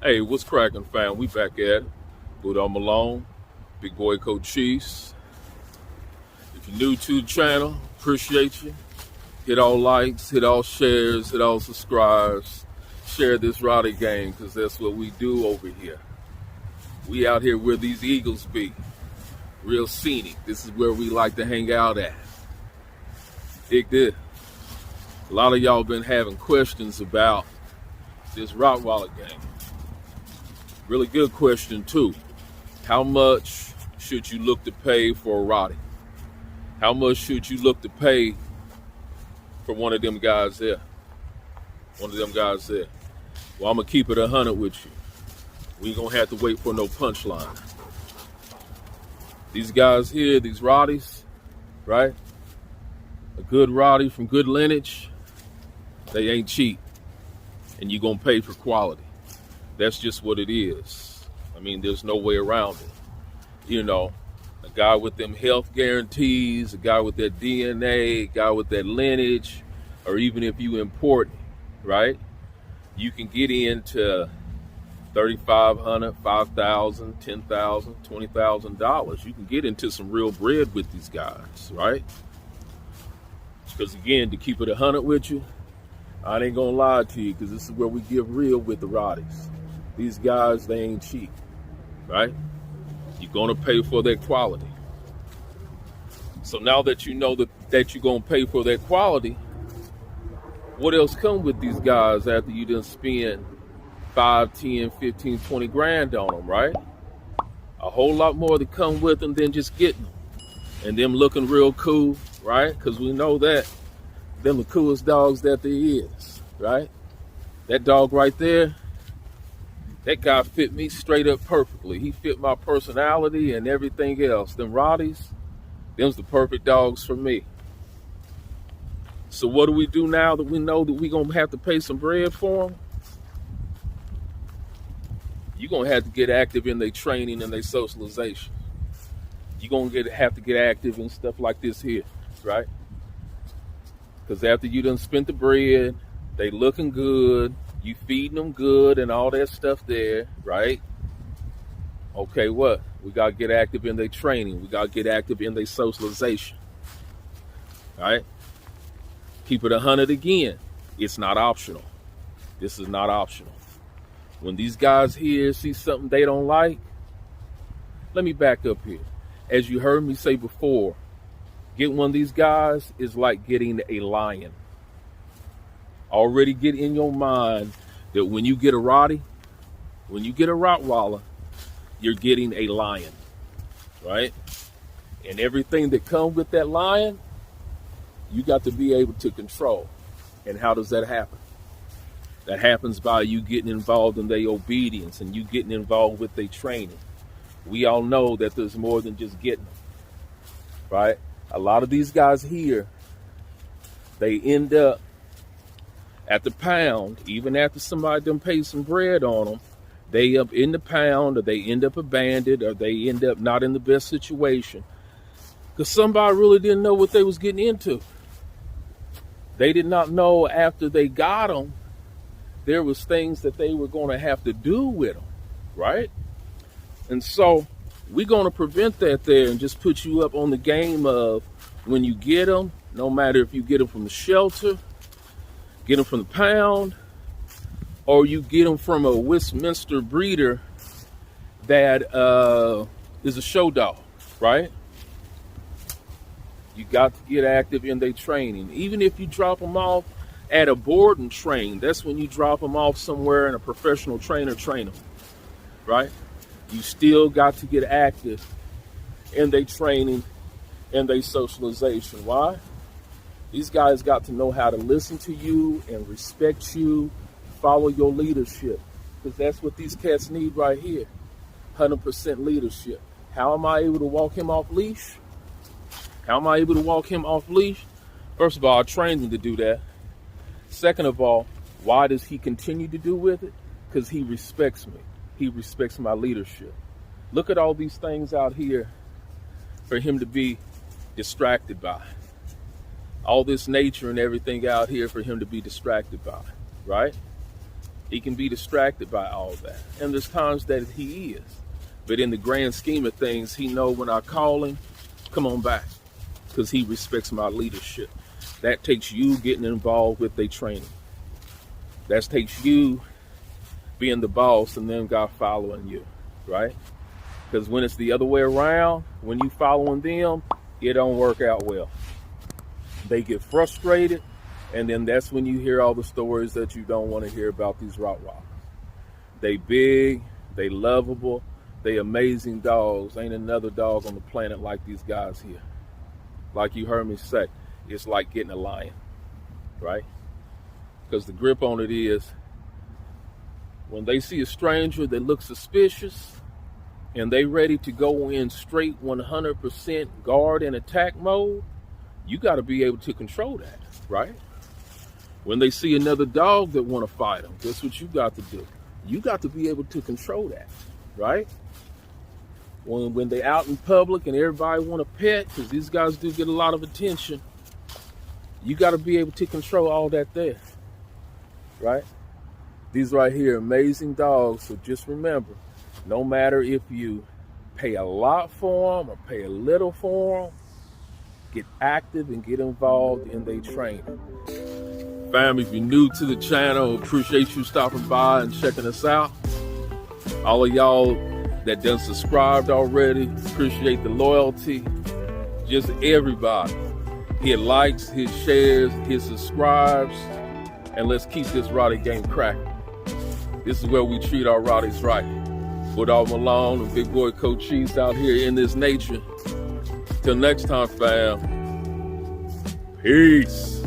Hey, what's cracking, fam? We back at it. Buddha Malone, big boy Cochise. If you're new to the channel, appreciate you. Hit all likes, hit all shares, hit all subscribes. Share this rottie game, because that's what we do over here. We out here where these eagles be. Real scenic. This is where we like to hang out at. Dig this. A lot of y'all been having questions about this Rottweiler game. Really good question too. How much should you look to pay for a rottie? How much should you look to pay for one of them guys there? Well, I'm gonna keep it 100 with you. We ain't gonna have to wait for no punchline. These guys here, these rotties, right? A good rottie from good lineage, they ain't cheap. And you're gonna pay for quality. That's just what it is. I mean, there's no way around it. You know, a guy with them health guarantees, a guy with that DNA, a guy with that lineage, or even if you import it, right? You can get into $3,500, $5,000, $10,000, $20,000. You can get into some real bread with these guys, right? Because again, to keep it 100 with you, I ain't gonna lie to you, because this is where we get real with the rotties. These guys, they ain't cheap, right? You're gonna pay for that quality. So now that you know that you're gonna pay for that quality, what else come with these guys after you done spend 5, 10, 15, 20 grand on them, right? A whole lot more to come with them than just getting them. And them looking real cool, right? Because we know that them the coolest dogs that there is, right? That dog right there, that guy fit me straight up perfectly. He fit my personality and everything else. Them rotties, them's the perfect dogs for me. So what do we do now that we know that we're gonna have to pay some bread for them? You're gonna have to get active in their training and their socialization. You're gonna have to get active in stuff like this here, right? Because after you done spent the bread, they looking good, you feeding them good and all that stuff there, right? Okay, what? We got to get active in their training. We got to get active in their socialization, right? Keep it 100 again. It's not optional. This is not optional. When these guys here see something they don't like, let me back up here. As you heard me say before, getting one of these guys is like getting a lion. Already get in your mind that when you get a rottie, when you get a Rottweiler, you're getting a lion, right? And everything that comes with that lion, you got to be able to control. And how does that happen? That happens by you getting involved in their obedience and you getting involved with their training. We all know that there's more than just getting them, right? A lot of these guys here, they end up at the pound, even after somebody done paid some bread on them, they up in the pound, or they end up abandoned, or they end up not in the best situation. Because somebody really didn't know what they was getting into. They did not know after they got them, there was things that they were going to have to do with them, right? And so we're going to prevent that there and just put you up on the game of when you get them, no matter if you get them from the shelter, get them from the pound, or you get them from a Westminster breeder that is a show dog, right? You got to get active in their training. Even if you drop them off at a board and train, that's when you drop them off somewhere and a professional trainer train them, right? You still got to get active in their training and their socialization. Why? These guys got to know how to listen to you and respect you, follow your leadership, because that's what these cats need right here, 100% leadership. How am I able to walk him off leash? How am I able to walk him off leash? First of all, I trained him to do that. Second of all, why does he continue to do with it? Because he respects me. He respects my leadership. Look at all these things out here for him to be distracted by. All this nature and everything out here for him to be distracted by, right? He can be distracted by all that. And there's times that he is. But in the grand scheme of things, he know when I call him, come on back, because he respects my leadership. That takes you getting involved with their training. That takes you being the boss and then God following you, right? Because when it's the other way around, when you following them, it don't work out well. They get frustrated, and then that's when you hear all the stories that you don't want to hear about these Rottweilers. They big, they lovable, they amazing dogs. Ain't another dog on the planet like these guys here. Like you heard me say, it's like getting a lion, right? Because the grip on it is, when they see a stranger that looks suspicious and they ready to go in straight 100% guard and attack mode, you got to be able to control that, right? When they see another dog that want to fight them, guess what you got to do? You got to be able to control that, right? When they out in public and everybody want a pet, because these guys do get a lot of attention, you got to be able to control all that there, right? These right here, amazing dogs. So just remember, no matter if you pay a lot for them or pay a little for them, get active and get involved in their training. Family, if you're new to the channel, appreciate you stopping by and checking us out. All of y'all that done subscribed already, appreciate the loyalty. Just everybody, hit likes, hit shares, hit subscribes, and let's keep this Rottie game cracking. This is where we treat our Rotties right. Bulldog Malone and big boy Cochise out here in this nature. Till next time, fam. Peace.